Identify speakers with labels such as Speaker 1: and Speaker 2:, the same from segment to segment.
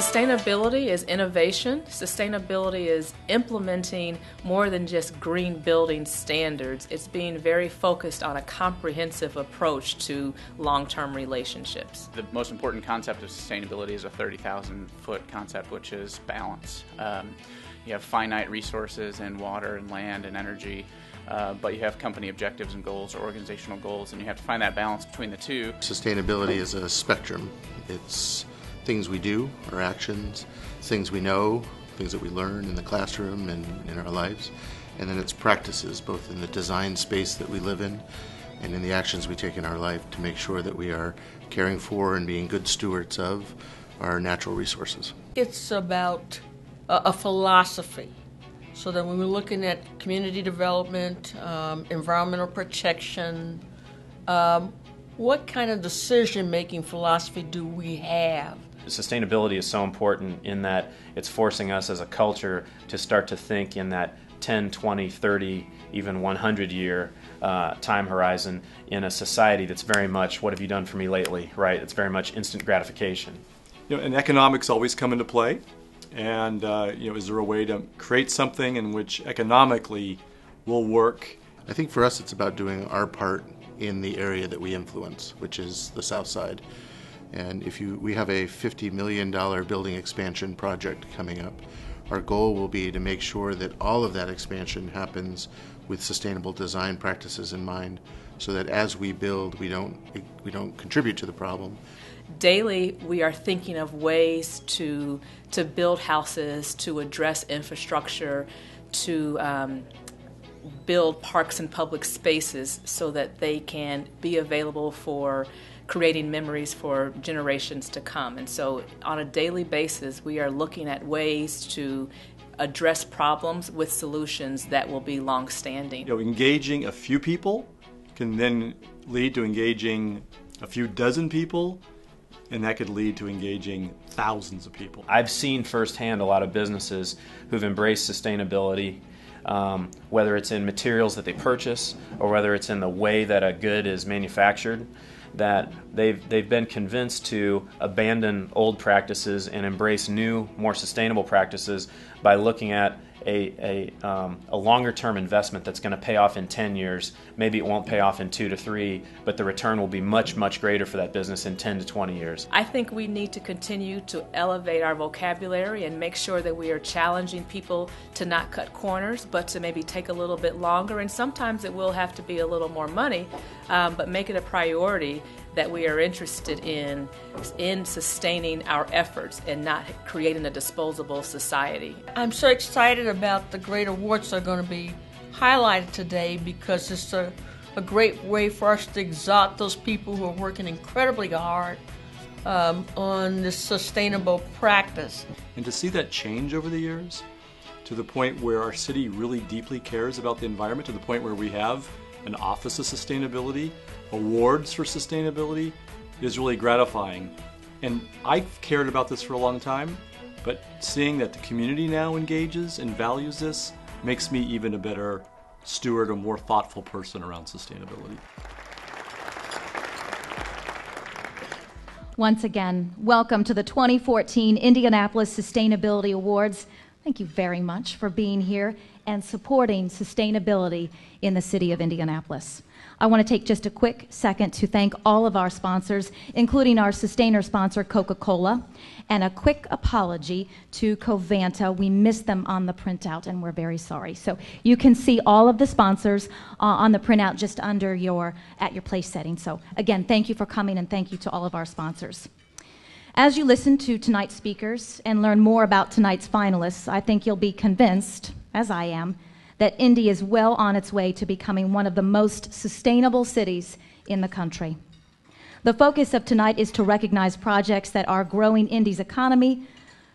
Speaker 1: Sustainability is innovation. Sustainability is implementing more than just green building standards. It's being very focused on a comprehensive approach to long-term relationships.
Speaker 2: The most important concept of sustainability is a 30,000-foot concept, which is balance. You have finite resources in water and land and energy, but you have company objectives and goals or organizational goals, and you have to find that balance between the two.
Speaker 3: Sustainability is a spectrum. It's things we do, our actions, things we know, things that we learn in the classroom and in our lives, and then it's practices, both in the design space that we live in and in the actions we take in our life to make sure that we are caring for and being good stewards of our natural resources.
Speaker 4: It's about a philosophy, so that when we're looking at community development, environmental protection, what kind of decision-making philosophy do we have?
Speaker 5: Sustainability is so important in that it's forcing us as a culture to start to think in that 10, 20, 30, even 100-year time horizon in a society that's very much, what have you done for me lately, right? It's very much instant gratification.
Speaker 6: And economics always come into play. And is there a way to create something in which economically will work?
Speaker 3: I think for us it's about doing our part in the area that we influence, which is the South Side. And we have a $50 million building expansion project coming up. Our goal will be to make sure that all of that expansion happens with sustainable design practices in mind, so that as we build, we don't contribute to the problem.
Speaker 1: Daily, we are thinking of ways to build houses, to address infrastructure, to build parks and public spaces so that they can be available for creating memories for generations to come. And so on a daily basis, we are looking at ways to address problems with solutions that will be long-standing.
Speaker 6: Engaging a few people can then lead to engaging a few dozen people, and that could lead to engaging thousands of people.
Speaker 5: I've seen firsthand a lot of businesses who've embraced sustainability, whether it's in materials that they purchase or whether it's in the way that a good is manufactured, that they've been convinced to abandon old practices and embrace new, more sustainable practices by looking at a longer-term investment that's going to pay off in 10 years. Maybe it won't pay off in 2 to 3, but the return will be much, much greater for that business in 10 to 20 years.
Speaker 1: I think we need to continue to elevate our vocabulary and make sure that we are challenging people to not cut corners, but to maybe take a little bit longer. And sometimes it will have to be a little more money, but make it a priority that we are interested in sustaining our efforts and not creating a disposable society.
Speaker 4: I'm so excited about the great awards that are going to be highlighted today, because it's a great way for us to exalt those people who are working incredibly hard on this sustainable practice.
Speaker 6: And to see that change over the years to the point where our city really deeply cares about the environment, to the point where we have an Office of Sustainability, awards for sustainability, is really gratifying. And I've cared about this for a long time, but seeing that the community now engages and values this makes me even a better steward, a more thoughtful person around sustainability.
Speaker 7: Once again, welcome to the 2014 Indianapolis Sustainability Awards. Thank you very much for being here and supporting sustainability in the city of Indianapolis. I want to take just a quick second to thank all of our sponsors, including our sustainer sponsor, Coca-Cola, and a quick apology to Covanta. We missed them on the printout, and we're very sorry. So you can see all of the sponsors on the printout just under at your place setting. So again, thank you for coming, and thank you to all of our sponsors. As you listen to tonight's speakers and learn more about tonight's finalists, I think you'll be convinced, as I am, that Indy is well on its way to becoming one of the most sustainable cities in the country. The focus of tonight is to recognize projects that are growing Indy's economy,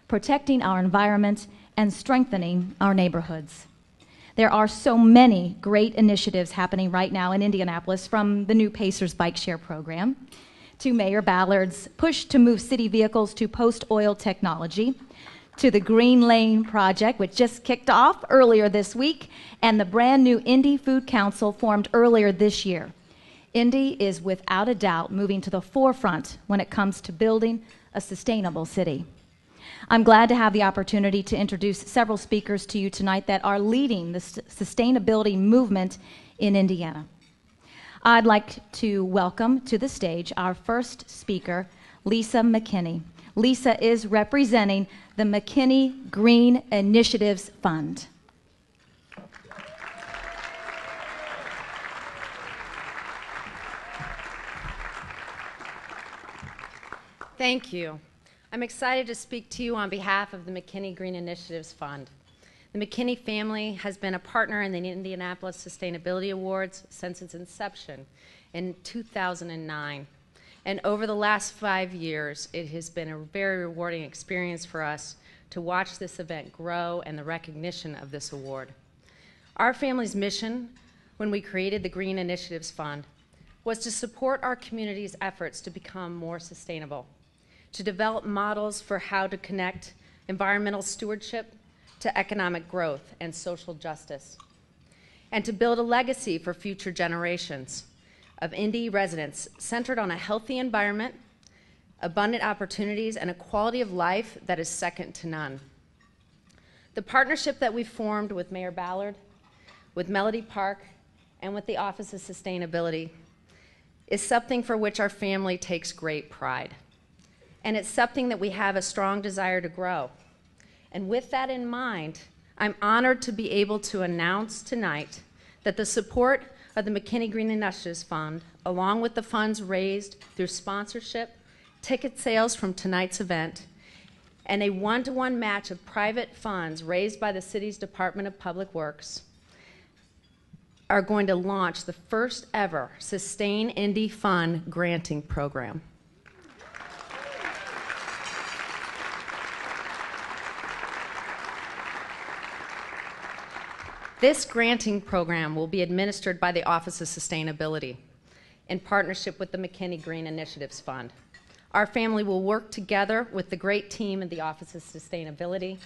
Speaker 7: protecting our environment, and strengthening our neighborhoods. There are so many great initiatives happening right now in Indianapolis, from the new Pacers Bike Share program to Mayor Ballard's push to move city vehicles to post-oil technology, to the Green Lane Project, which just kicked off earlier this week, and the brand new Indy Food Council formed earlier this year. Indy is without a doubt moving to the forefront when it comes to building a sustainable city. I'm glad to have the opportunity to introduce several speakers to you tonight that are leading the sustainability movement in Indiana. I'd like to welcome to the stage our first speaker, Lisa Mckinney. Lisa is representing the Mckinney Green Initiatives Fund.
Speaker 8: Thank you. I'm excited to speak to you on behalf of the Mckinney Green Initiatives Fund. The Mckinney family has been a partner in the Indianapolis Sustainability Awards since its inception in 2009. And over the last 5 years, it has been a very rewarding experience for us to watch this event grow and the recognition of this award. Our family's mission when we created the Green Initiatives Fund was to support our community's efforts to become more sustainable, to develop models for how to connect environmental stewardship to economic growth and social justice, and to build a legacy for future generations of Indy residents centered on a healthy environment, abundant opportunities, and a quality of life that is second to none. The partnership that we formed with Mayor Ballard, with Melody Park, and with the Office of Sustainability is something for which our family takes great pride. And it's something that we have a strong desire to grow. And with that in mind, I'm honored to be able to announce tonight that the support of the Mckinney Green Initiatives Fund, along with the funds raised through sponsorship, ticket sales from tonight's event, and a one-to-one match of private funds raised by the city's Department of Public Works, are going to launch the first ever Sustain Indy Fund granting program. This granting program will be administered by the Office of Sustainability in partnership with the Mckinney Green Initiatives Fund. Our family will work together with the great team at the Office of Sustainability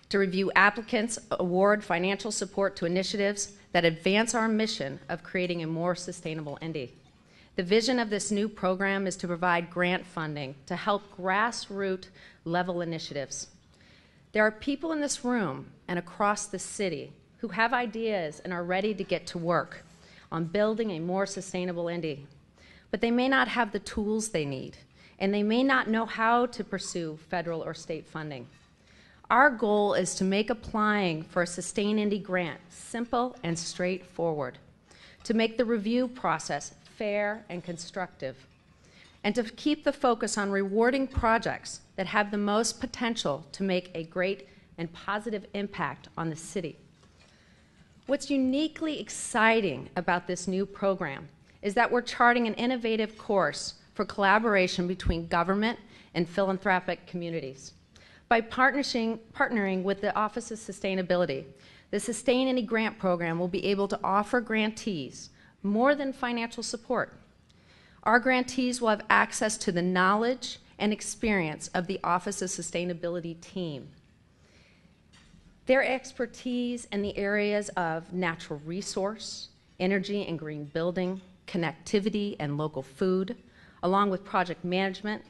Speaker 8: to review applicants, award financial support to initiatives that advance our mission of creating a more sustainable Indy. The vision of this new program is to provide grant funding to help grassroots level initiatives. There are people in this room and across the city who have ideas and are ready to get to work on building a more sustainable Indy. But they may not have the tools they need, and they may not know how to pursue federal or state funding. Our goal is to make applying for a Sustain Indy grant simple and straightforward, to make the review process fair and constructive, and to keep the focus on rewarding projects that have the most potential to make a great and positive impact on the city. What's uniquely exciting about this new program is that we're charting an innovative course for collaboration between government and philanthropic communities. By partnering with the Office of Sustainability, the Sustain Indy Grant Program will be able to offer grantees more than financial support. Our grantees will have access to the knowledge and experience of the Office of Sustainability team. Their expertise in the areas of natural resource, energy and green building, connectivity and local food, along with project management,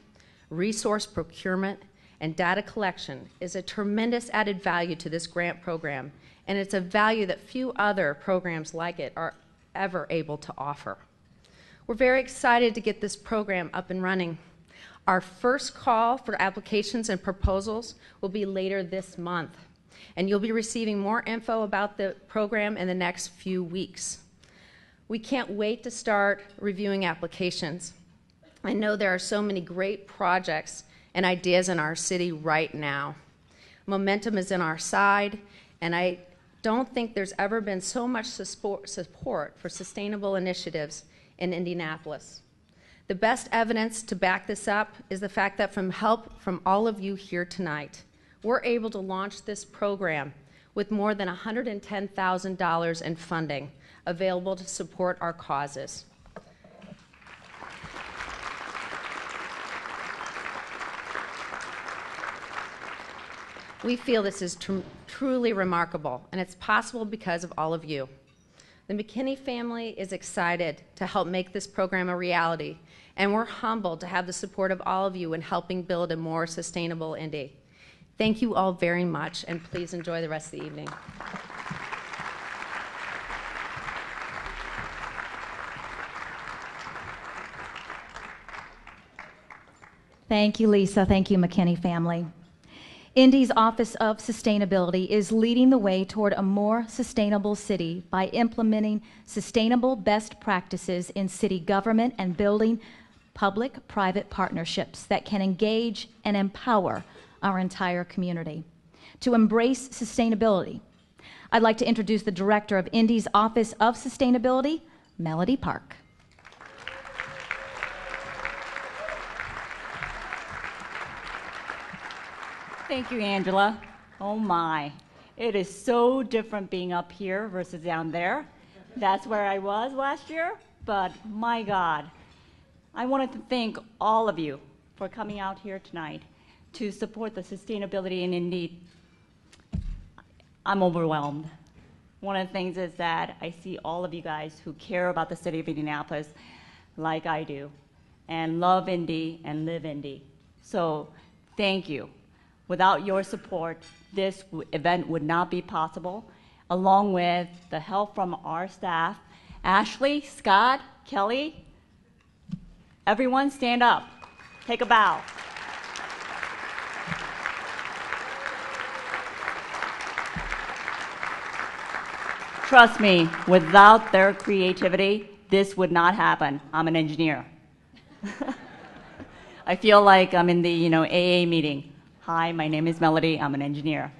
Speaker 8: resource procurement, and data collection is a tremendous added value to this grant program, and it's a value that few other programs like it are ever able to offer. We're very excited to get this program up and running. Our first call for applications and proposals will be later this month, and you'll be receiving more info about the program in the next few weeks. We can't wait to start reviewing applications. I know there are so many great projects and ideas in our city right now. Momentum is in our side, and I don't think there's ever been so much support for sustainable initiatives in Indianapolis. The best evidence to back this up is the fact that from help from all of you here tonight, we're able to launch this program with more than $110,000 in funding available to support our causes. We feel this is truly remarkable, and it's possible because of all of you. The Mckinney family is excited to help make this program a reality, and we're humbled to have the support of all of you in helping build a more sustainable Indy. Thank you all very much, and please enjoy the rest of the evening.
Speaker 7: Thank you, Lisa. Thank you, Mckinney family. Indy's Office of Sustainability is leading the way toward a more sustainable city by implementing sustainable best practices in city government and building public-private partnerships that can engage and empower our entire community. To embrace sustainability, I'd like to introduce the director of Indy's Office of Sustainability, Melody Park.
Speaker 9: Thank you, Angela. Oh my, it is so different being up here versus down there. That's where I was last year, but my God. I wanted to thank all of you for coming out here tonight to support the sustainability in Indy. I'm overwhelmed. One of the things is that I see all of you guys who care about the city of Indianapolis like I do, and love Indy and live Indy. So thank you. Without your support, this event would not be possible, along with the help from our staff. Ashley, Scott, Kelly, everyone stand up. Take a bow. Trust me, without their creativity, this would not happen. I'm an engineer. I feel like I'm in the AA meeting. Hi, my name is Melody. I'm an engineer.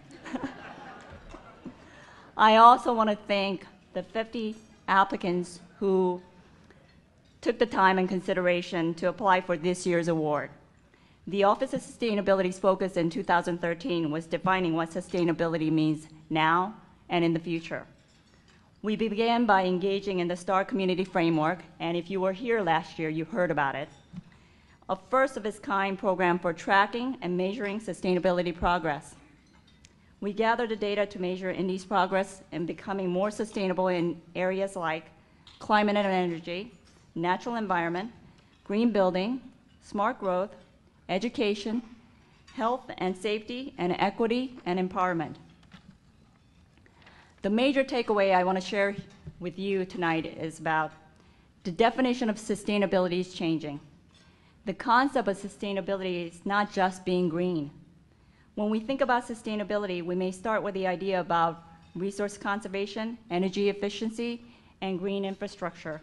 Speaker 9: I also want to thank the 50 applicants who took the time and consideration to apply for this year's award. The Office of Sustainability's focus in 2013 was defining what sustainability means now and in the future. We began by engaging in the STAR Community Framework, and if you were here last year, you heard about it. A first-of-its-kind program for tracking and measuring sustainability progress. We gathered the data to measure Indy's progress in becoming more sustainable in areas like climate and energy, natural environment, green building, smart growth, education, health and safety, and equity and empowerment. The major takeaway I want to share with you tonight is about the definition of sustainability is changing. The concept of sustainability is not just being green. When we think about sustainability, we may start with the idea about resource conservation, energy efficiency, and green infrastructure.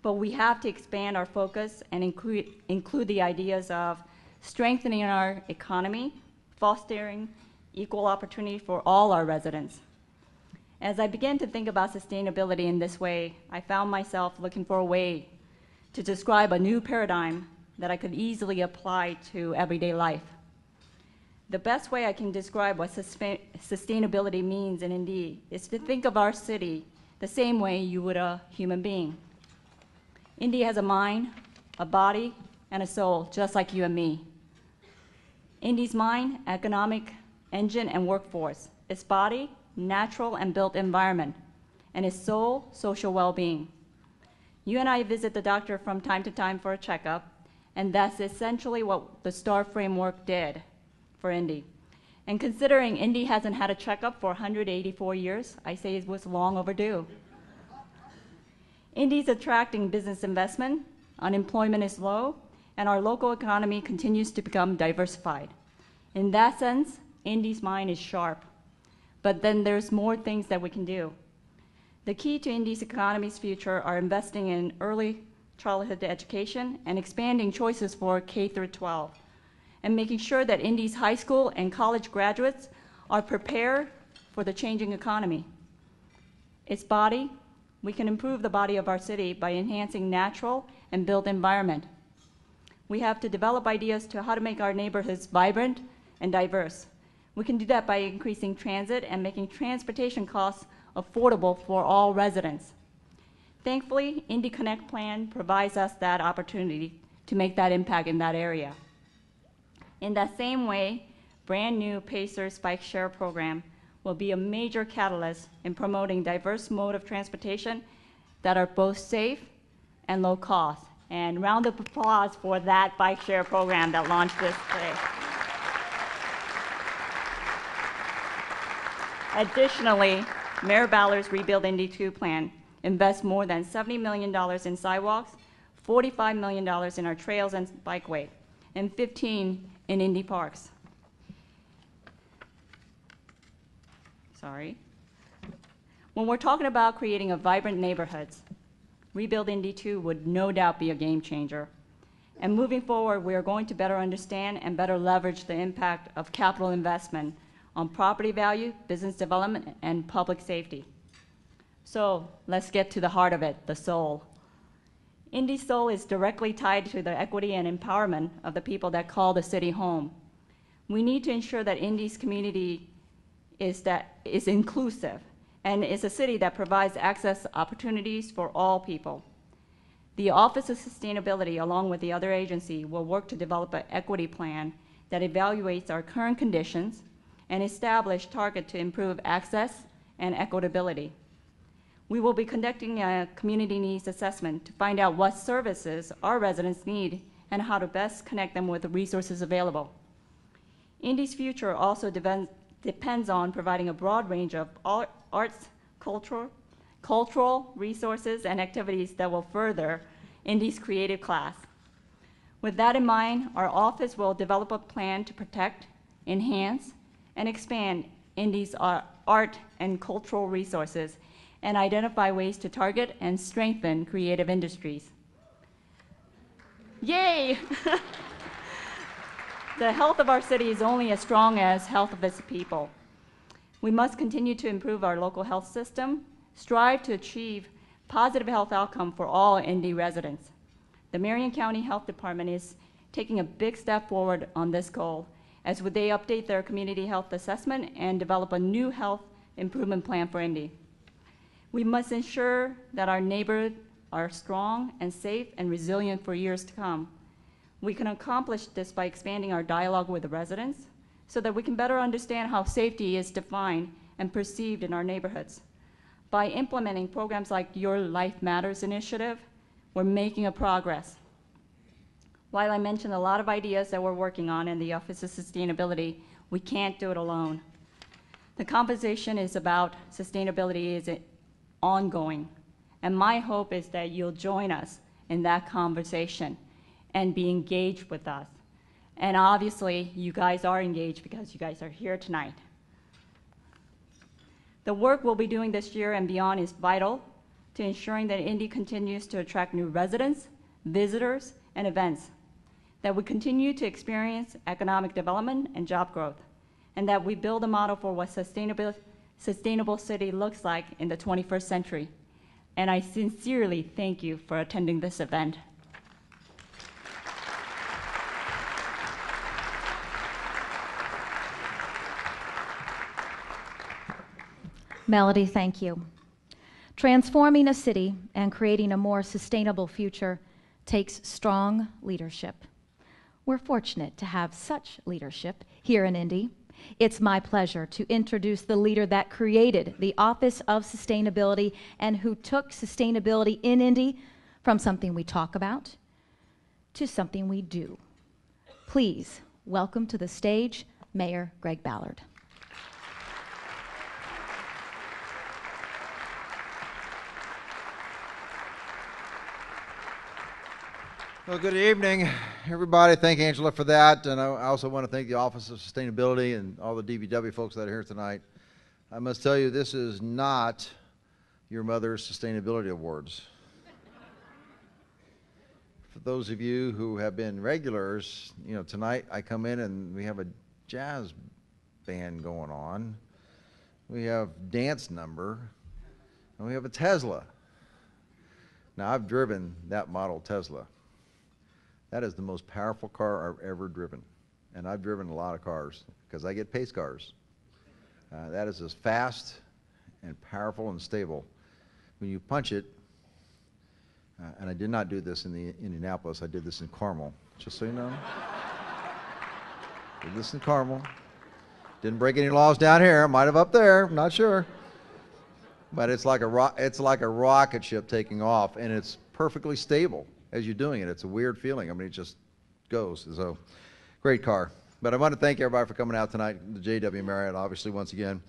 Speaker 9: But we have to expand our focus and include the ideas of strengthening our economy, fostering equal opportunity for all our residents. As I began to think about sustainability in this way, I found myself looking for a way to describe a new paradigm that I could easily apply to everyday life. The best way I can describe what sustainability means in Indy is to think of our city the same way you would a human being. Indy has a mind, a body, and a soul, just like you and me. Indy's mind, economic engine and workforce. Its body, natural and built environment. And its soul, social well-being. You and I visit the doctor from time to time for a checkup, and that's essentially what the STAR framework did for Indy. And considering Indy hasn't had a checkup for 184 years, I say it was long overdue. Indy's attracting business investment, unemployment is low, and our local economy continues to become diversified. In that sense, Indy's mind is sharp. But then there's more things that we can do. The key to Indy's economy's future are investing in early childhood education and expanding choices for K through 12, and making sure that Indy's high school and college graduates are prepared for the changing economy. Its body, we can improve the body of our city by enhancing natural and built environment. We have to develop ideas to how to make our neighborhoods vibrant and diverse. We can do that by increasing transit and making transportation costs affordable for all residents. Thankfully, Indy Connect Plan provides us that opportunity to make that impact in that area. In that same way, brand new Pacer's Bike Share program will be a major catalyst in promoting diverse mode of transportation that are both safe and low cost. And round of applause for that bike share program that launched this day. Additionally, Mayor Ballard's Rebuild Indy 2 plan invests more than $70 million in sidewalks, $45 million in our trails and bikeway, and $15 in Indy parks. Sorry. When we're talking about creating a vibrant neighborhoods, Rebuild Indy 2 would no doubt be a game changer. And moving forward, we are going to better understand and better leverage the impact of capital investment on property value, business development, and public safety. So let's get to the heart of it, the soul. Indy's soul is directly tied to the equity and empowerment of the people that call the city home. We need to ensure that Indy's community is inclusive and is a city that provides access opportunities for all people. The Office of Sustainability, along with the other agency, will work to develop an equity plan that evaluates our current conditions and establish targets to improve access and equitability. We will be conducting a community needs assessment to find out what services our residents need and how to best connect them with the resources available. Indy's future also depends on providing a broad range of arts, cultural resources, and activities that will further Indy's creative class. With that in mind, our office will develop a plan to protect, enhance, and expand Indy's art and cultural resources and identify ways to target and strengthen creative industries. Yay! The health of our city is only as strong as health of its people. We must continue to improve our local health system, strive to achieve positive health outcome for all Indy residents. The Marion County Health Department is taking a big step forward on this goal as they update their community health assessment and develop a new health improvement plan for Indy. We must ensure that our neighborhoods are strong and safe and resilient for years to come. We can accomplish this by expanding our dialogue with the residents so that we can better understand how safety is defined and perceived in our neighborhoods. By implementing programs like Your Life Matters initiative, we're making a progress. While I mentioned a lot of ideas that we're working on in the Office of Sustainability, we can't do it alone. The conversation is about sustainability is ongoing, and my hope is that you'll join us in that conversation and be engaged with us. And obviously, you guys are engaged because you guys are here tonight. The work we'll be doing this year and beyond is vital to ensuring that Indy continues to attract new residents, visitors, and events, that we continue to experience economic development and job growth, and that we build a model for what sustainable city looks like in the 21st century. And I sincerely thank you for attending this event.
Speaker 7: Melody, thank you. Transforming a city and creating a more sustainable future takes strong leadership. We're fortunate to have such leadership here in Indy. It's my pleasure to introduce the leader that created the Office of Sustainability and who took sustainability in Indy from something we talk about to something we do. Please welcome to the stage Mayor Greg Ballard.
Speaker 10: Well, good evening, everybody. Thank Angela for that, and I also want to thank the Office of Sustainability and all the DBW folks that are here tonight. I must tell you, this is not your mother's Sustainability Awards. For those of you who have been regulars, you know, tonight I come in and we have a jazz band going on. We have dance number, and we have a Tesla. Now, I've driven that model Tesla. That is the most powerful car I've ever driven. And I've driven a lot of cars because I get pace cars. That is as fast and powerful and stable. When you punch it, and I did not do this in Indianapolis, I did this in Carmel, just so you know. Did this in Carmel. Didn't break any laws down here, might have up there, I'm not sure. But it's like a rocket ship taking off, and it's perfectly stable as you're doing it. It's a weird feeling. I mean, it just goes. So, great car. But I want to thank everybody for coming out tonight, the JW Marriott, obviously, once again.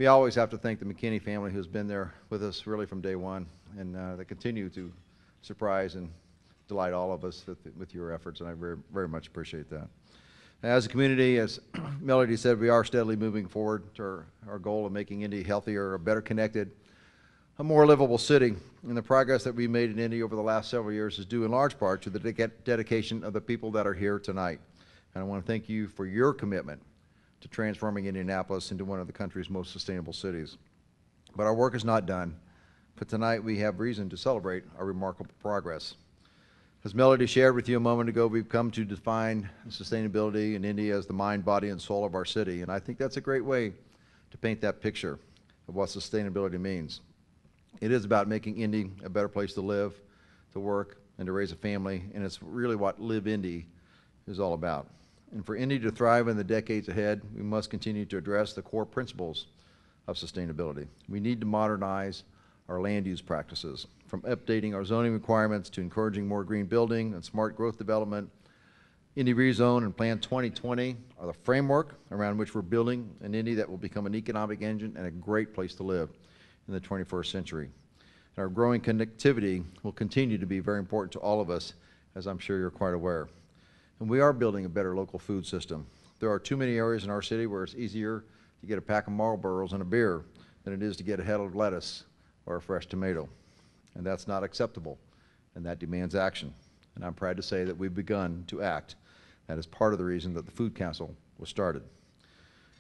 Speaker 10: We always have to thank the Mckinney family who's been there with us really from day one, and they continue to surprise and delight all of us with your efforts, and I very, very much appreciate that. As a community, as Melody said, we are steadily moving forward to our goal of making Indy healthier, a better connected, a more livable city. And the progress that we made in Indy over the last several years is due in large part to the dedication of the people that are here tonight. And I want to thank you for your commitment to transforming Indianapolis into one of the country's most sustainable cities. But our work is not done. But tonight we have reason to celebrate our remarkable progress. As Melody shared with you a moment ago, we've come to define sustainability in Indy as the mind, body, and soul of our city. And I think that's a great way to paint that picture of what sustainability means. It is about making Indy a better place to live, to work, and to raise a family. And it's really what Live Indy is all about. And for Indy to thrive in the decades ahead, we must continue to address the core principles of sustainability. We need to modernize our land use practices, from updating our zoning requirements to encouraging more green building and smart growth development. Indy Rezone and Plan 2020 are the framework around which we're building an Indy that will become an economic engine and a great place to live in the 21st century. And our growing connectivity will continue to be very important to all of us, as I'm sure you're quite aware. And we are building a better local food system. There are too many areas in our city where it's easier to get a pack of Marlboros and a beer than it is to get a head of lettuce or a fresh tomato. And that's not acceptable, and that demands action. And I'm proud to say that we've begun to act. That is part of the reason that the Food Council was started.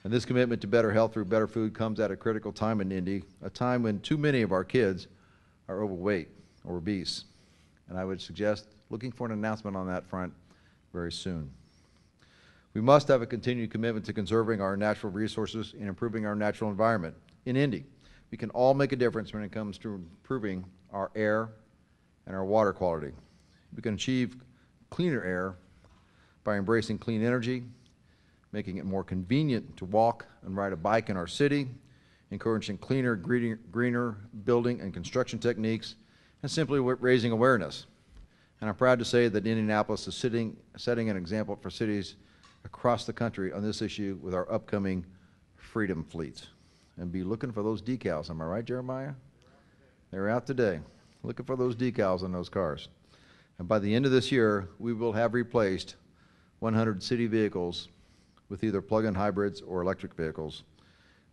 Speaker 10: And this commitment to better health through better food comes at a critical time in Indy, a time when too many of our kids are overweight or obese. And I would suggest looking for an announcement on that front very soon. We must have a continued commitment to conserving our natural resources and improving our natural environment. In Indy, we can all make a difference when it comes to improving our air and our water quality. We can achieve cleaner air by embracing clean energy, making it more convenient to walk and ride a bike in our city, encouraging cleaner, greener building and construction techniques, and simply raising awareness. And I'm proud to say that Indianapolis is setting an example for cities across the country on this issue with our upcoming Freedom Fleet. And be looking for those decals. Am I right, Jeremiah? They're out today. Looking for those decals on those cars. And by the end of this year, we will have replaced 100 city vehicles with either plug-in hybrids or electric vehicles.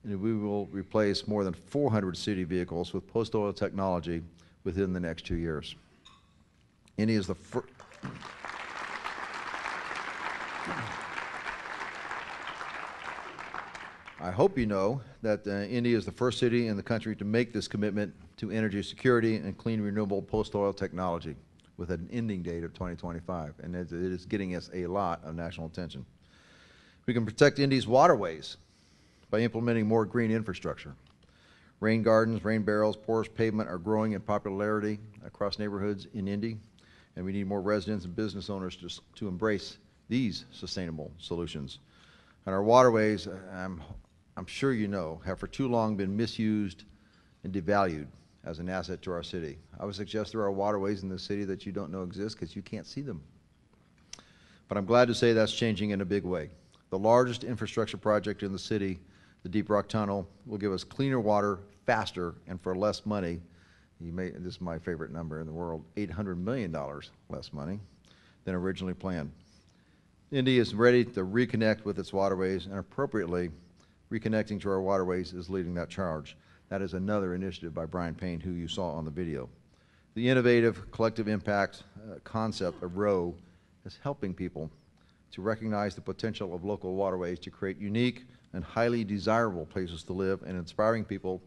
Speaker 10: And we will replace more than 400 city vehicles with post-oil technology within the next 2 years. Indy is the first. I hope you know that Indy is the first city in the country to make this commitment to energy security and clean, renewable post-oil technology with an ending date of 2025, and it is getting us a lot of national attention. We can protect Indy's waterways by implementing more green infrastructure. Rain gardens, rain barrels, porous pavement are growing in popularity across neighborhoods in Indy, and we need more residents and business owners to embrace these sustainable solutions. And our waterways, I'm sure you know, have for too long been misused and devalued as an asset to our city. I would suggest there are waterways in the city that you don't know exist because you can't see them. But I'm glad to say that's changing in a big way. The largest infrastructure project in the city, the Deep Rock Tunnel, will give us cleaner water faster and for less money. This is my favorite number in the world, $800 million less money than originally planned. Indy is ready to reconnect with its waterways, and appropriately, reconnecting to our waterways is leading that charge. That is another initiative by Brian Payne, who you saw on the video. The innovative collective impact concept of ROW is helping people to recognize the potential of local waterways to create unique and highly desirable places to live and inspiring people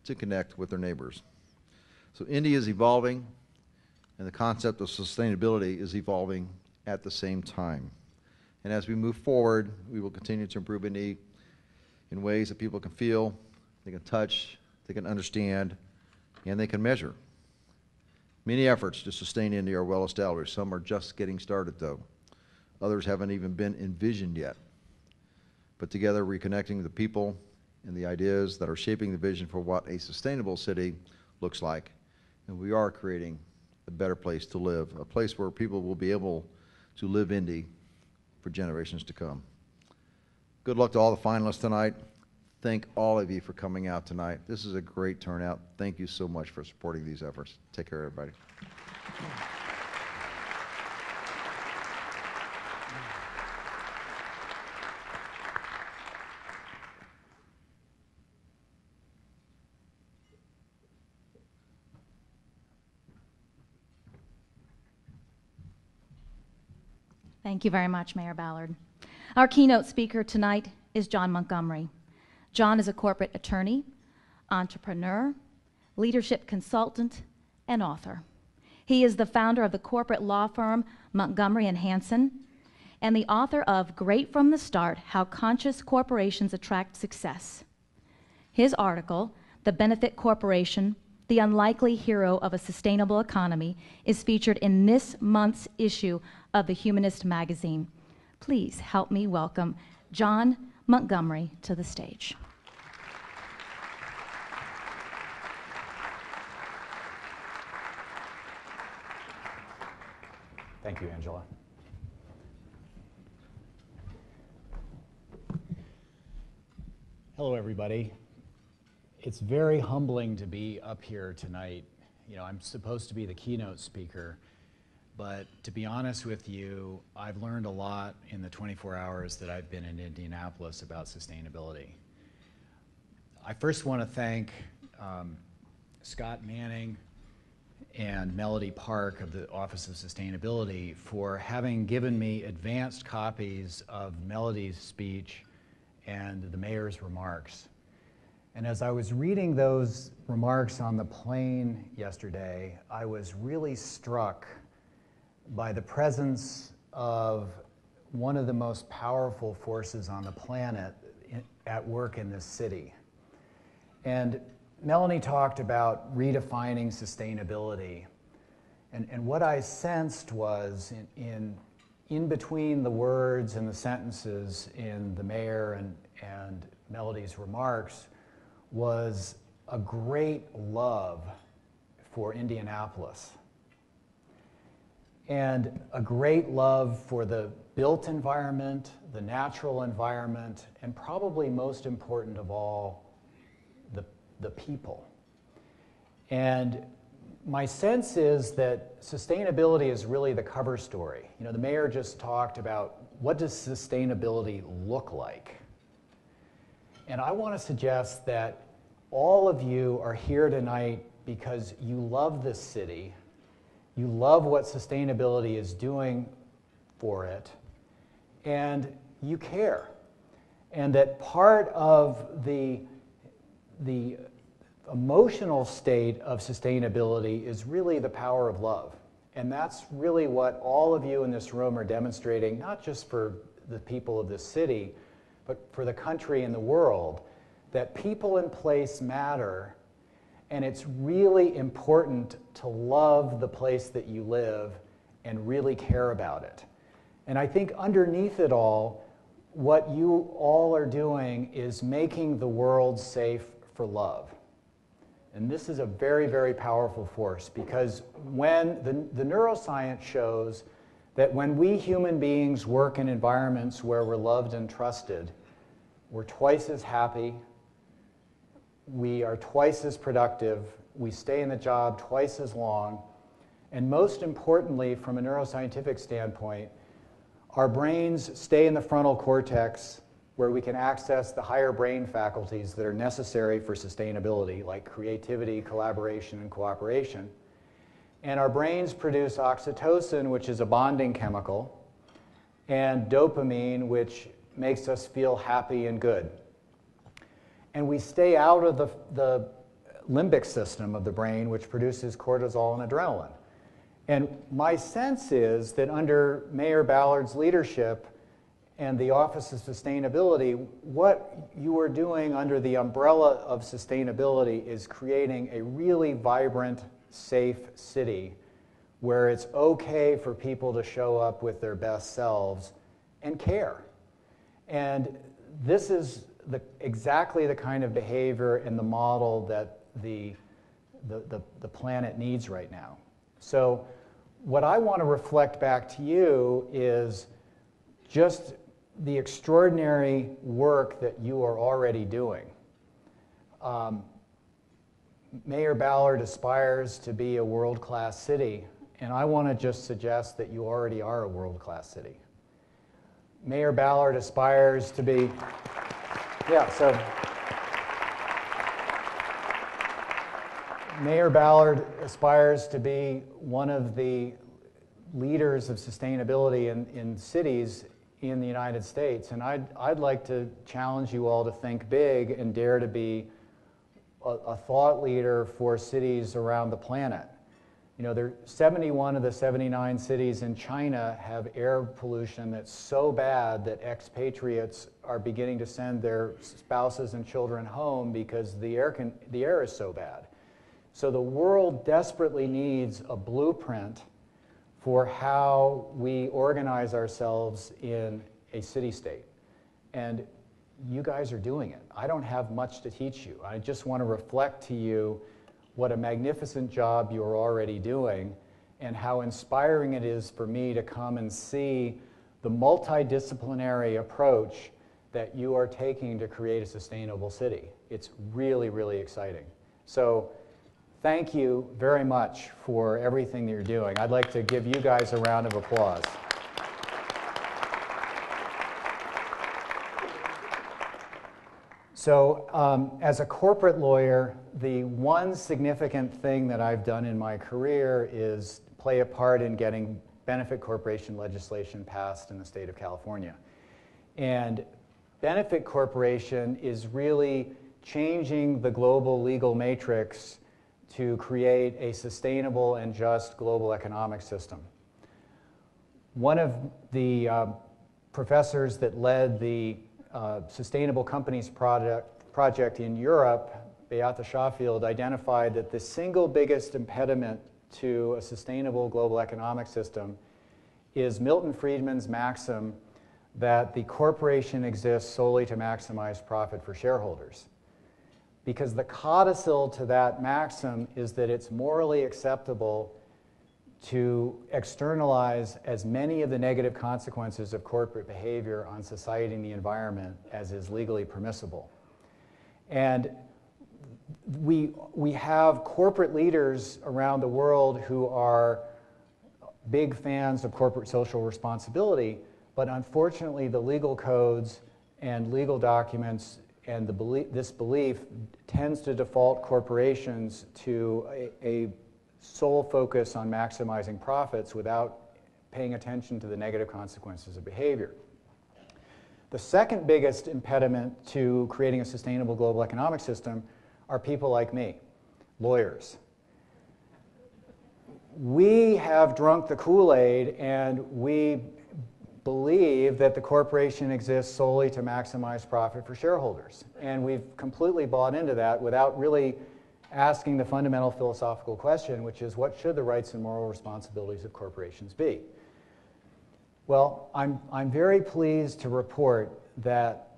Speaker 10: to connect with their neighbors. So Indy is evolving, and the concept of sustainability is evolving at the same time. And as we move forward, we will continue to improve Indy in ways that people can feel, they can touch, they can understand, and they can measure. Many efforts to sustain Indy are well established. Some are just getting started, though. Others haven't even been envisioned yet. But together, reconnecting the people and the ideas that are shaping the vision for what a sustainable city looks like. And we are creating a better place to live, a place where people will be able to live Indy for generations to come. Good luck to all the finalists tonight. thank all of you for coming out tonight. This is a great turnout. Thank you so much for supporting these efforts. Take care, everybody.
Speaker 7: Thank you very much, Mayor Ballard. Our keynote speaker tonight is John Montgomery. John is a corporate attorney, entrepreneur, leadership consultant, and author. He is the founder of the corporate law firm Montgomery & Hanson and the author of Great from the Start: How Conscious Corporations Attract Success. His article, The Benefit Corporation, the Unlikely Hero of a Sustainable Economy, is featured in this month's issue of the Humanist magazine. Please help me welcome John Montgomery to the stage.
Speaker 11: Thank you, Angela. Hello, everybody. It's very humbling to be up here tonight. You know, I'm supposed to be the keynote speaker, but to be honest with you, I've learned a lot in the 24 hours that I've been in Indianapolis about sustainability. I first want to thank Scott Manning and Melody Park of the Office of Sustainability for having given me advanced copies of Melody's speech and the mayor's remarks. And as I was reading those remarks on the plane yesterday, I was really struck by the presence of one of the most powerful forces on the planet at work in this city. And Melanie talked about redefining sustainability. And what I sensed was in between the words and the sentences in the mayor and Melody's remarks was a great love for Indianapolis and a great love for the built environment, the natural environment, and probably most important of all, the people. And my sense is that sustainability is really the cover story. You know, the mayor just talked about what does sustainability look like? And I want to suggest that all of you are here tonight because you love this city, you love what sustainability is doing for it, and you care. And that part of the emotional state of sustainability is really the power of love. And that's really what all of you in this room are demonstrating, not just for the people of this city, but for the country and the world, that people and place matter, and it's really important to love the place that you live and really care about it. And I think underneath it all, what you all are doing is making the world safe for love. And this is a very, very powerful force, because when the neuroscience shows that when we human beings work in environments where we're loved and trusted, we're twice as happy, we are twice as productive, we stay in the job twice as long, and most importantly, from a neuroscientific standpoint, our brains stay in the frontal cortex, where we can access the higher brain faculties that are necessary for sustainability, like creativity, collaboration, and cooperation. And our brains produce oxytocin, which is a bonding chemical, and dopamine, which makes us feel happy and good. And we stay out of the limbic system of the brain, which produces cortisol and adrenaline. And my sense is that under Mayor Ballard's leadership and the Office of Sustainability, what you are doing under the umbrella of sustainability is creating a really vibrant, safe city where it's okay for people to show up with their best selves and care. And this is exactly the kind of behavior and the model that the planet needs right now. So what I want to reflect back to you is just the extraordinary work that you are already doing. Mayor Ballard aspires to be a world-class city, and I want to just suggest that you already are a world-class city. Mayor Ballard aspires to be, Mayor Ballard aspires to be one of the leaders of sustainability in cities in the United States, and I'd like to challenge you all to think big and dare to be a thought leader for cities around the planet. You know, 71 of the 79 cities in China have air pollution that's so bad that expatriates are beginning to send their spouses and children home because the air is so bad. So the world desperately needs a blueprint for how we organize ourselves in a city-state. And you guys are doing it. I don't have much to teach you. I just want to reflect to you what a magnificent job you're already doing and how inspiring it is for me to come and see the multidisciplinary approach that you are taking to create a sustainable city. It's really, really exciting. So thank you very much for everything that you're doing. I'd like to give you guys a round of applause. So as a corporate lawyer, the one significant thing that I've done in my career is play a part in getting benefit corporation legislation passed in the state of California. And benefit corporation is really changing the global legal matrix to create a sustainable and just global economic system. One of the professors that led the Sustainable Companies project in Europe, Beate Schaffield, identified that the single biggest impediment to a sustainable global economic system is Milton Friedman's maxim that the corporation exists solely to maximize profit for shareholders. Because the codicil to that maxim is that it's morally acceptable to externalize as many of the negative consequences of corporate behavior on society and the environment as is legally permissible. And we have corporate leaders around the world who are big fans of corporate social responsibility, but unfortunately the legal codes and legal documents and this belief tends to default corporations to a sole focus on maximizing profits without paying attention to the negative consequences of behavior. The second biggest impediment to creating a sustainable global economic system are people like me, lawyers. We have drunk the Kool-Aid and we believe that the corporation exists solely to maximize profit for shareholders. And we've completely bought into that without really asking the fundamental philosophical question, which is what should the rights and moral responsibilities of corporations be? Well, I'm very pleased to report that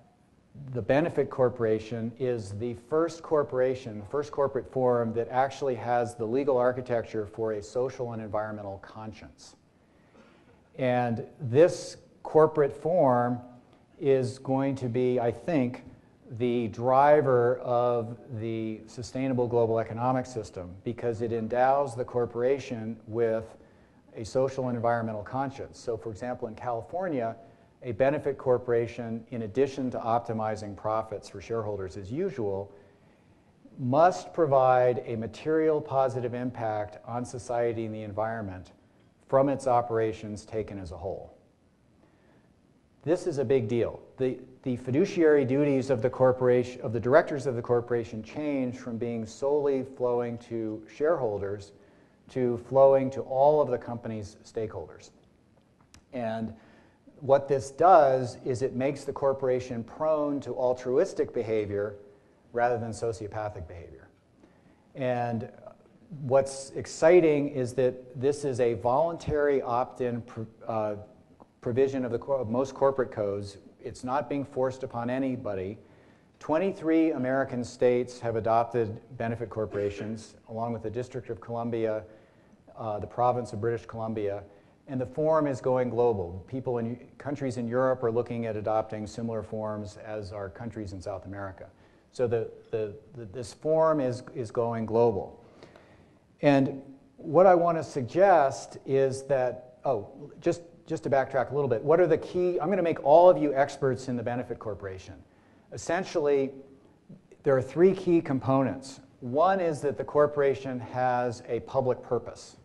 Speaker 11: the Benefit Corporation is the first corporation, the first corporate form that actually has the legal architecture for a social and environmental conscience. And this corporate form is going to be, I think, the driver of the sustainable global economic system because it endows the corporation with a social and environmental conscience. So for example, in California, a benefit corporation, in addition to optimizing profits for shareholders as usual, must provide a material positive impact on society and the environment from its operations taken as a whole. This is a big deal. The fiduciary duties of the corporation, of the directors of the corporation, change from being solely flowing to shareholders to flowing to all of the company's stakeholders. And what this does is it makes the corporation prone to altruistic behavior rather than sociopathic behavior. And what's exciting is that this is a voluntary opt-in provision of most corporate codes. It's not being forced upon anybody. 23 American states have adopted benefit corporations, along with the District of Columbia, the province of British Columbia, and the form is going global. People in countries in Europe are looking at adopting similar forms as our countries in South America. So this form is going global. And what I want to suggest is that, just to backtrack a little bit, what are the key, I'm going to make all of you experts in the benefit corporation. Essentially, there are three key components. One is that the corporation has a public purpose.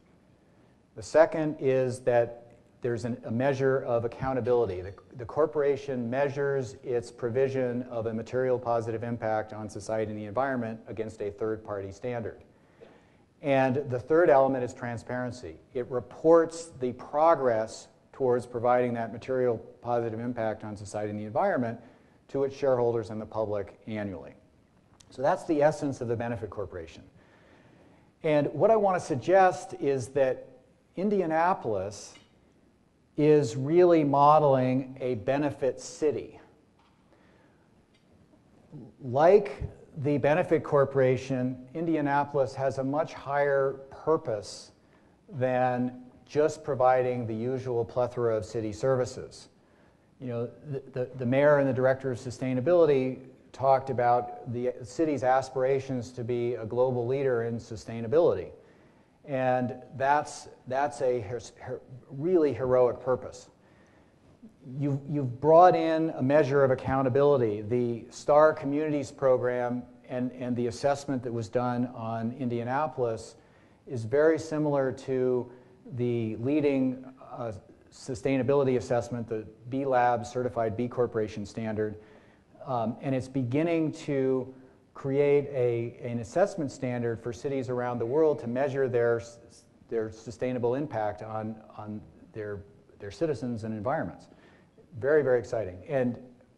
Speaker 11: The second is that there's a measure of accountability. The corporation measures its provision of a material positive impact on society and the environment against a third-party standard. And the third element is transparency. It reports the progress towards providing that material positive impact on society and the environment to its shareholders and the public annually. So that's the essence of the benefit corporation. And what I want to suggest is that Indianapolis is really modeling a benefit city. Like the benefit corporation, Indianapolis has a much higher purpose than just providing the usual plethora of city services. You know, the mayor and the director of sustainability talked about the city's aspirations to be a global leader in sustainability. And that's a really heroic purpose. You've brought in a measure of accountability. The STAR Communities program and the assessment that was done on Indianapolis is very similar to the leading sustainability assessment, the B Lab certified B Corporation standard, and it's beginning to create an assessment standard for cities around the world to measure their sustainable impact on their citizens and environments. Very, very exciting.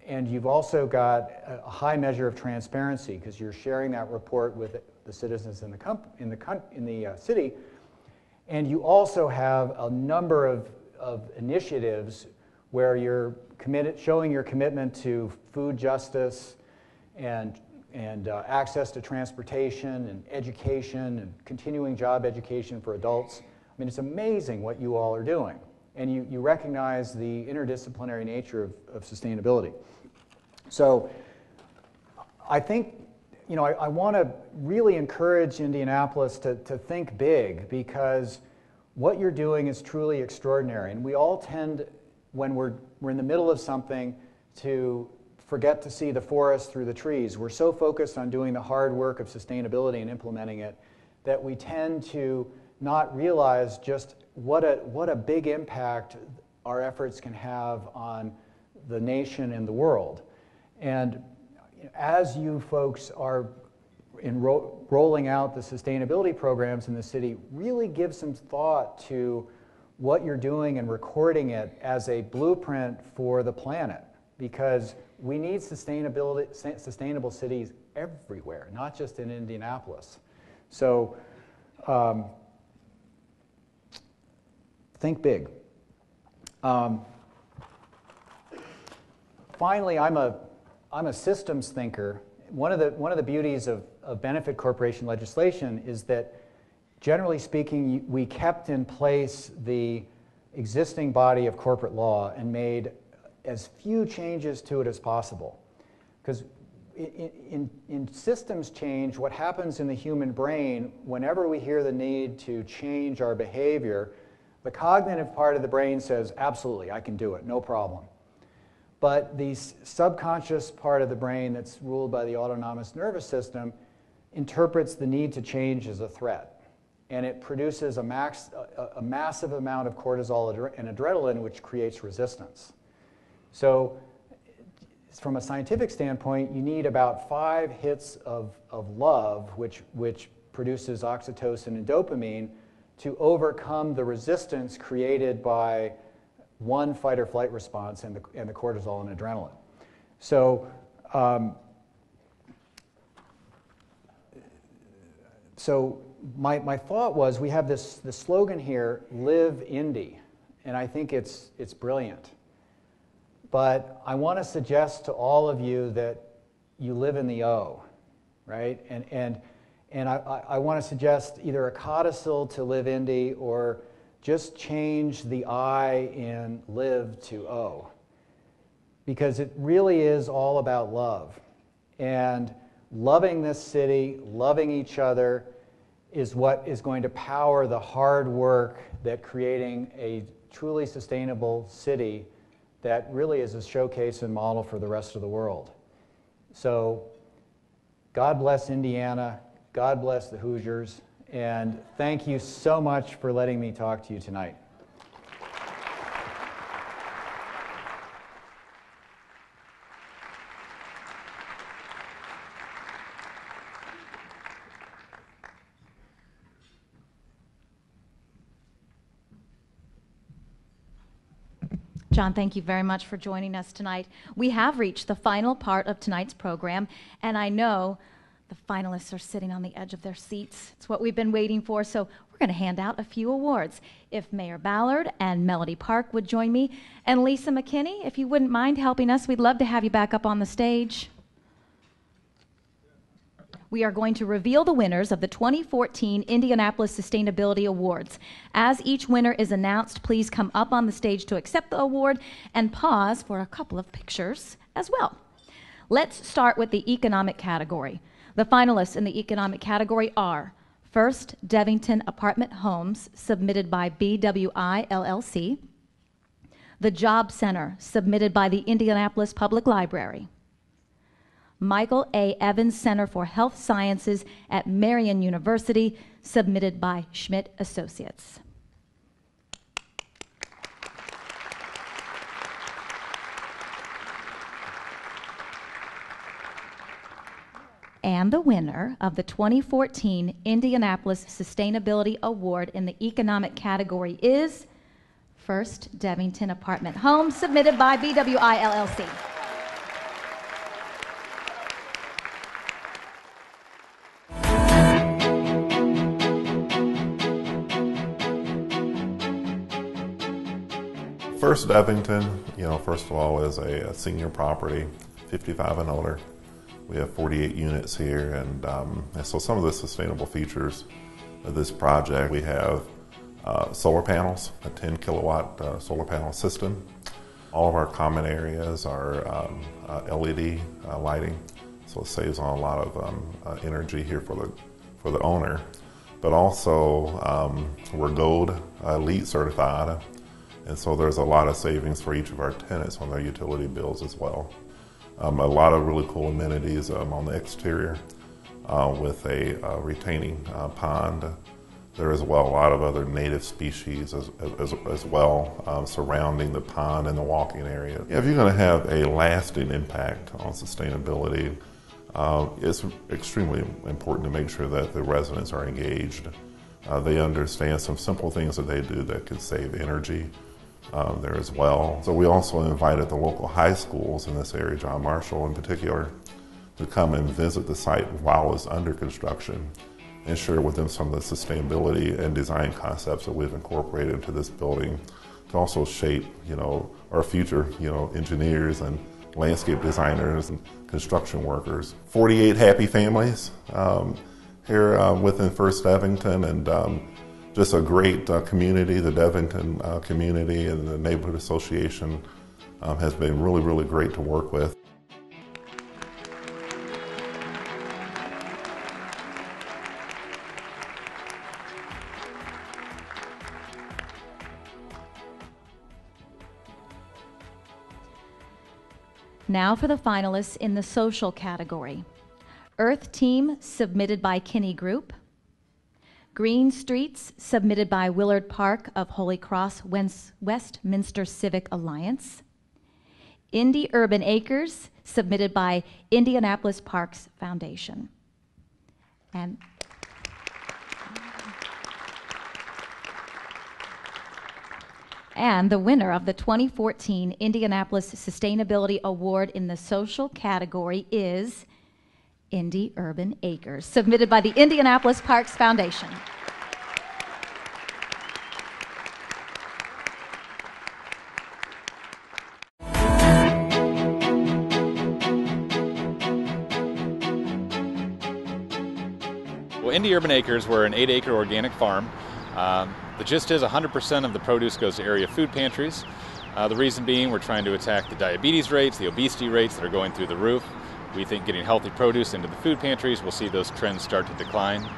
Speaker 11: And you've also got a high measure of transparency because you're sharing that report with the citizens in the city. And you also have a number of initiatives where you're showing your commitment to food justice and access to transportation and education and continuing job education for adults. I mean, it's amazing what you all are doing. And you recognize the interdisciplinary nature of sustainability. So I think, you know, I want to really encourage Indianapolis to think big, because what you're doing is truly extraordinary. And we all tend, when we're in the middle of something, to forget to see the forest through the trees. We're so focused on doing the hard work of sustainability and implementing it that we tend to not realize just what a big impact our efforts can have on the nation and the world. And as you folks are rolling out the sustainability programs in the city, really give some thought to what you're doing and recording it as a blueprint for the planet, because we need sustainable cities everywhere, not just in Indianapolis. So think big. Finally, I'm a systems thinker. One of the beauties of benefit corporation legislation is that, generally speaking, we kept in place the existing body of corporate law and made as few changes to it as possible. Because in systems change, what happens in the human brain, whenever we hear the need to change our behavior, the cognitive part of the brain says, absolutely, I can do it, no problem. But the subconscious part of the brain that's ruled by the autonomous nervous system interprets the need to change as a threat. And it produces a massive amount of cortisol and adrenaline, which creates resistance. So from a scientific standpoint, you need about 5 hits of love, which produces oxytocin and dopamine, to overcome the resistance created by one fight or flight response and the cortisol and adrenaline. So, my thought was, we have this slogan here, "Live Indy," and I think it's brilliant. But I want to suggest to all of you that you live in the O, right? And I want to suggest either a codicil to Live Indy or just change the I in live to O, because it really is all about love. And loving this city, loving each other, is what is going to power the hard work that creating a truly sustainable city that really is a showcase and model for the rest of the world. So God bless Indiana, God bless the Hoosiers, and thank you so much for letting me talk to you tonight.
Speaker 7: John, thank you very much for joining us tonight. We have reached the final part of tonight's program, and I know the finalists are sitting on the edge of their seats. It's what we've been waiting for, so we're going to hand out a few awards. If Mayor Ballard and Melody Park would join me, and Lisa McKinney, if you wouldn't mind helping us, we'd love to have you back up on the stage. We are going to reveal the winners of the 2014 Indianapolis Sustainability Awards. As each winner is announced, please come up on the stage to accept the award and pause for a couple of pictures as well. Let's start with the economic category. The finalists in the economic category are First Devington Apartment Homes, submitted by BWI LLC. The Job Center, submitted by the Indianapolis Public Library. Michael A. Evans Center for Health Sciences at Marion University, submitted by Schmidt Associates. And the winner of the 2014 Indianapolis Sustainability Award in the economic category is First Devington Apartment Homes, submitted by BWI LLC.
Speaker 12: First Devington, first of all, is a senior property, 55 and older. We have 48 units here, and so some of the sustainable features of this project, we have solar panels, a 10 kilowatt solar panel system. All of our common areas are LED lighting, so it saves on a lot of energy here for the owner. But also, we're Gold LEED certified, and so there's a lot of savings for each of our tenants on their utility bills as well. A lot of really cool amenities on the exterior with a retaining pond. There is a lot of other native species as well surrounding the pond and the walking area. If you're going to have a lasting impact on sustainability, it's extremely important to make sure that the residents are engaged. They understand some simple things that they do that can save energy there as well. So we also invited the local high schools in this area, John Marshall in particular, to come and visit the site while it's under construction and share with them some of the sustainability and design concepts that we've incorporated into this building to also shape, our future, engineers and landscape designers and construction workers. 48 happy families here within First Devington, and just a great community. The Devington community and the Neighborhood Association has been really, really great to work with.
Speaker 7: Now for the finalists in the social category. Earth Team, submitted by Kinney Group. Green Streets, submitted by Willard Park of Holy Cross Westminster Civic Alliance. Indy Urban Acres, submitted by Indianapolis Parks Foundation. And the winner of the 2014 Indianapolis Sustainability Award in the social category is Indy Urban Acres, submitted by the Indianapolis Parks Foundation.
Speaker 13: Well, Indy Urban Acres, we're an 8-acre organic farm. The gist is 100% of the produce goes to area food pantries. The reason being we're trying to attack the diabetes rates, the obesity rates that are going through the roof. We think getting healthy produce into the food pantries, we'll see those trends start to decline.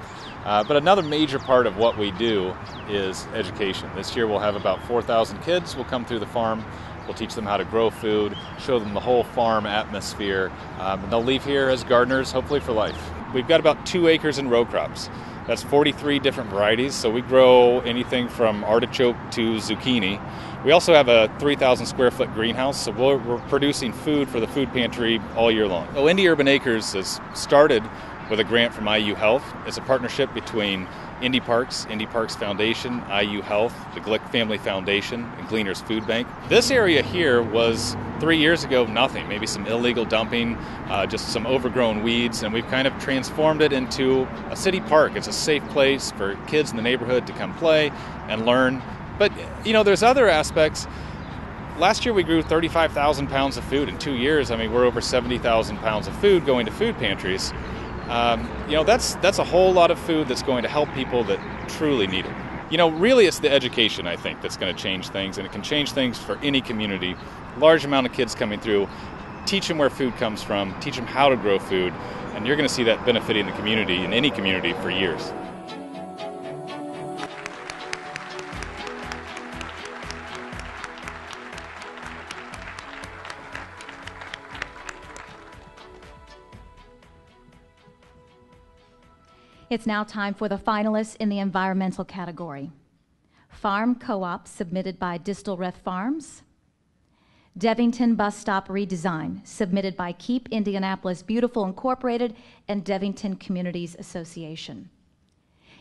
Speaker 13: But another major part of what we do is education. This year we'll have about 4,000 kids will come through the farm. We'll teach them how to grow food, show them the whole farm atmosphere, and they'll leave here as gardeners, hopefully for life. We've got about 2 acres in row crops. That's 43 different varieties, so we grow anything from artichoke to zucchini. We also have a 3,000 square foot greenhouse, so we're producing food for the food pantry all year long. So Indy Urban Acres has started with a grant from IU Health. It's a partnership between Indy Parks Foundation, IU Health, the Glick Family Foundation, and Gleaner's Food Bank. This area here was 3 years ago nothing, maybe some illegal dumping, just some overgrown weeds, and we've kind of transformed it into a city park. It's a safe place for kids in the neighborhood to come play and learn. But, you know, there's other aspects. Last year we grew 35,000 pounds of food. In 2 years, I mean, we're over 70,000 pounds of food going to food pantries. You know, that's a whole lot of food that's going to help people that truly need it. You know, really it's the education, I think, that's going to change things, and it can change things for any community. Large amount of kids coming through, teach them where food comes from, teach them how to grow food, and you're going to see that benefiting the community, in any community, for years.
Speaker 7: It's now time for the finalists in the environmental category. Farm Co-op, submitted by Distalreth Farms. Devington Bus Stop Redesign, submitted by Keep Indianapolis Beautiful Incorporated and Devington Communities Association.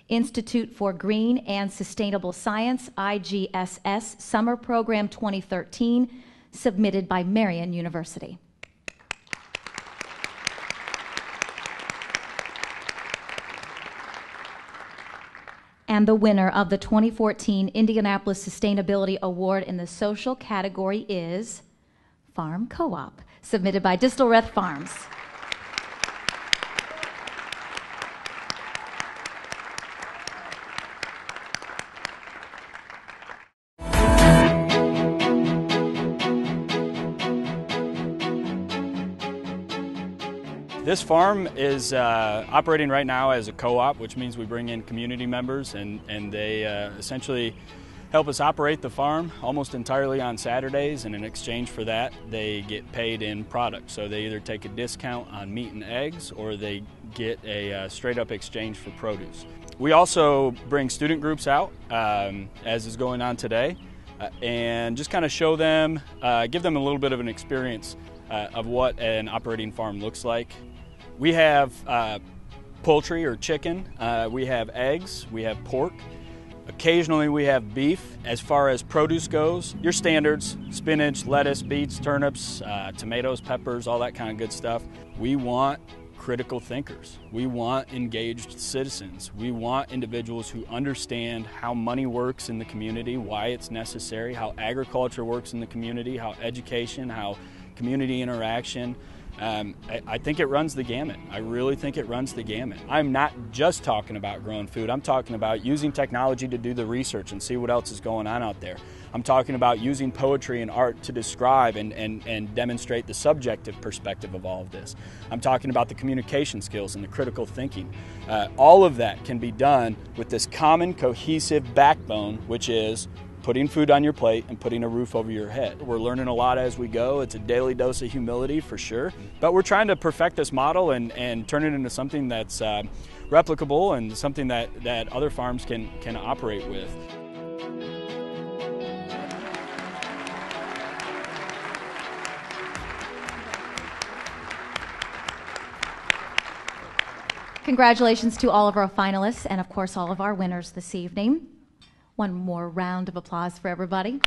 Speaker 7: Institute for Green and Sustainable Science, IGSS, Summer Program 2013, submitted by Marion University. And the winner of the 2014 Indianapolis Sustainability Award in the social category is Farm Co-op, submitted by Distalreth Farms.
Speaker 14: This farm is operating right now as a co-op, which means we bring in community members and they essentially help us operate the farm almost entirely on Saturdays, and in exchange for that they get paid in product. So they either take a discount on meat and eggs, or they get a straight up exchange for produce. We also bring student groups out, as is going on today, and just kind of show them, give them a little bit of an experience of what an operating farm looks like. We have poultry or chicken, we have eggs, we have pork. Occasionally we have beef. As far as produce goes, your standards: spinach, lettuce, beets, turnips, tomatoes, peppers, all that kind of good stuff. We want critical thinkers. We want engaged citizens. We want individuals who understand how money works in the community, why it's necessary, how agriculture works in the community, how education, how community interaction. I think it runs the gamut. I really think it runs the gamut. I'm not just talking about growing food. I'm talking about using technology to do the research and see what else is going on out there. I'm talking about using poetry and art to describe and demonstrate the subjective perspective of all of this. I'm talking about the communication skills and the critical thinking. All of that can be done with this common cohesive backbone, which is putting food on your plate and putting a roof over your head. We're learning a lot as we go. It's a daily dose of humility for sure. But we're trying to perfect this model and turn it into something that's replicable and something that other farms can operate with.
Speaker 7: Congratulations to all of our finalists and, of course, all of our winners this evening. One more round of applause for everybody.